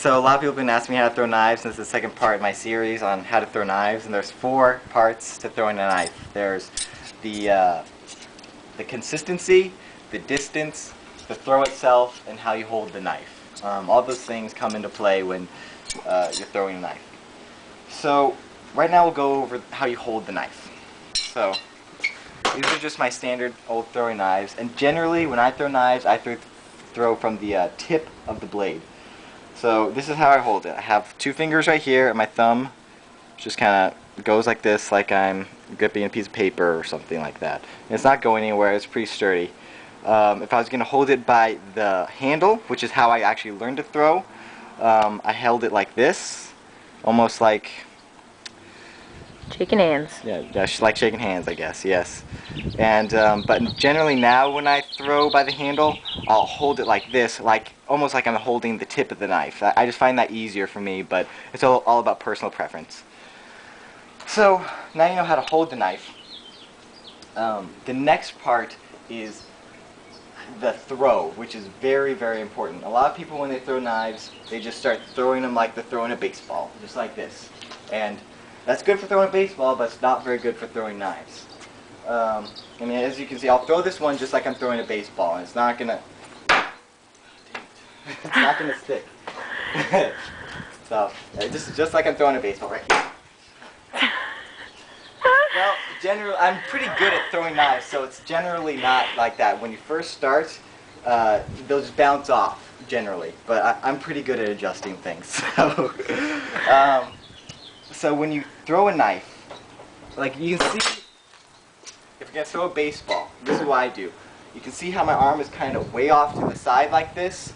So a lot of people have been asking me how to throw knives, and this is the second part of my series on how to throw knives, and there's 4 parts to throwing a knife. There's the consistency, the distance, the throw itself, and how you hold the knife. All those things come into play when you're throwing a knife. So right now we'll go over how you hold the knife. So these are just my standard old throwing knives, and generally when I throw knives, I throw from the tip of the blade. So this is how I hold it. I have 2 fingers right here, and my thumb just kind of goes like this, like I'm gripping a piece of paper or something like that. And it's not going anywhere. It's pretty sturdy. If I was going to hold it by the handle, which is how I actually learned to throw, I held it like this, almost like shaking hands. Yeah, just like shaking hands, I guess. Yes. And but generally now when I throw by the handle, I'll hold it like this, like almost like I'm holding the tip of the knife. I just find that easier for me, but it's all about personal preference. So now you know how to hold the knife. The next part is the throw, which is very, very important. A lot of people, when they throw knives, they just start throwing them like they're throwing a baseball, just like this. And that's good for throwing a baseball, but it's not very good for throwing knives. I mean, as you can see, I'll throw this one just like I'm throwing a baseball, and it's not gonna it's not gonna stick. So just like I'm throwing a baseball right here. Well, generally, I'm pretty good at throwing knives, so it's generally not like that. When you first start, they'll just bounce off, generally. But I'm pretty good at adjusting things. So, so when you throw a knife, like you can see, if you're going to throw a baseball, this is what I do. You can see how my arm is kind of way off to the side like this,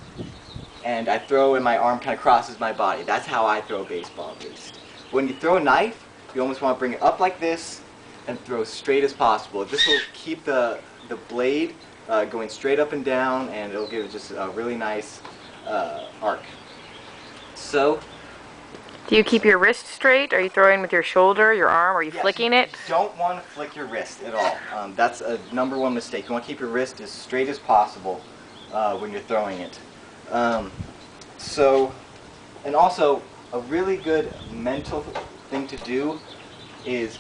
and I throw and my arm kind of crosses my body. That's how I throw a baseball, at least. When you throw a knife, you almost want to bring it up like this and throw as straight as possible. This will keep the blade going straight up and down, and it'll give it just a really nice arc. So, do you keep your wrist straight? Are you throwing with your shoulder, your arm? Are you flicking it? You don't want to flick your wrist at all. That's a #1 mistake. You want to keep your wrist as straight as possible when you're throwing it. And also, a really good mental thing to do is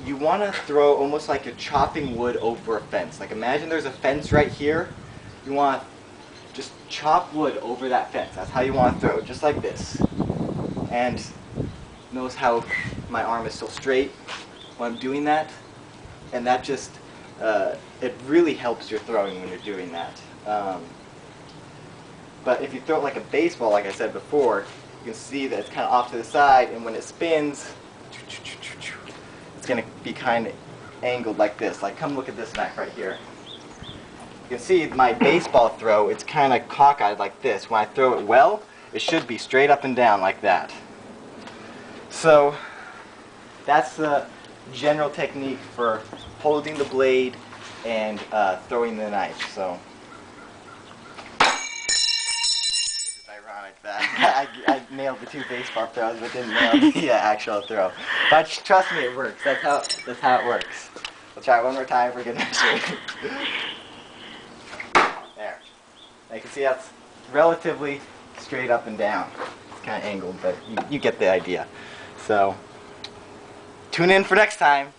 you want to throw almost like you're chopping wood over a fence. Like imagine there's a fence right here. You want to just chop wood over that fence. That's how you want to throw, just like this. And notice how my arm is still straight when I'm doing that. And that just, it really helps your throwing when you're doing that. But if you throw it like a baseball, like I said before, you can see that it's kind of off to the side, and when it spins, it's going to be kind of angled like this. Like, come look at this knife right here. You can see my baseball throw, it's kind of cockeyed like this. When I throw it well, it should be straight up and down like that. So, that's the general technique for holding the blade and throwing the knife. So, ironic that I nailed the 2 baseball throws, but didn't nail the actual throw. But trust me, it works. That's how it works. We'll try it one more time for good measure. There. Now you can see that's relatively straight up and down. It's kind of angled, but you get the idea. So, tune in for next time.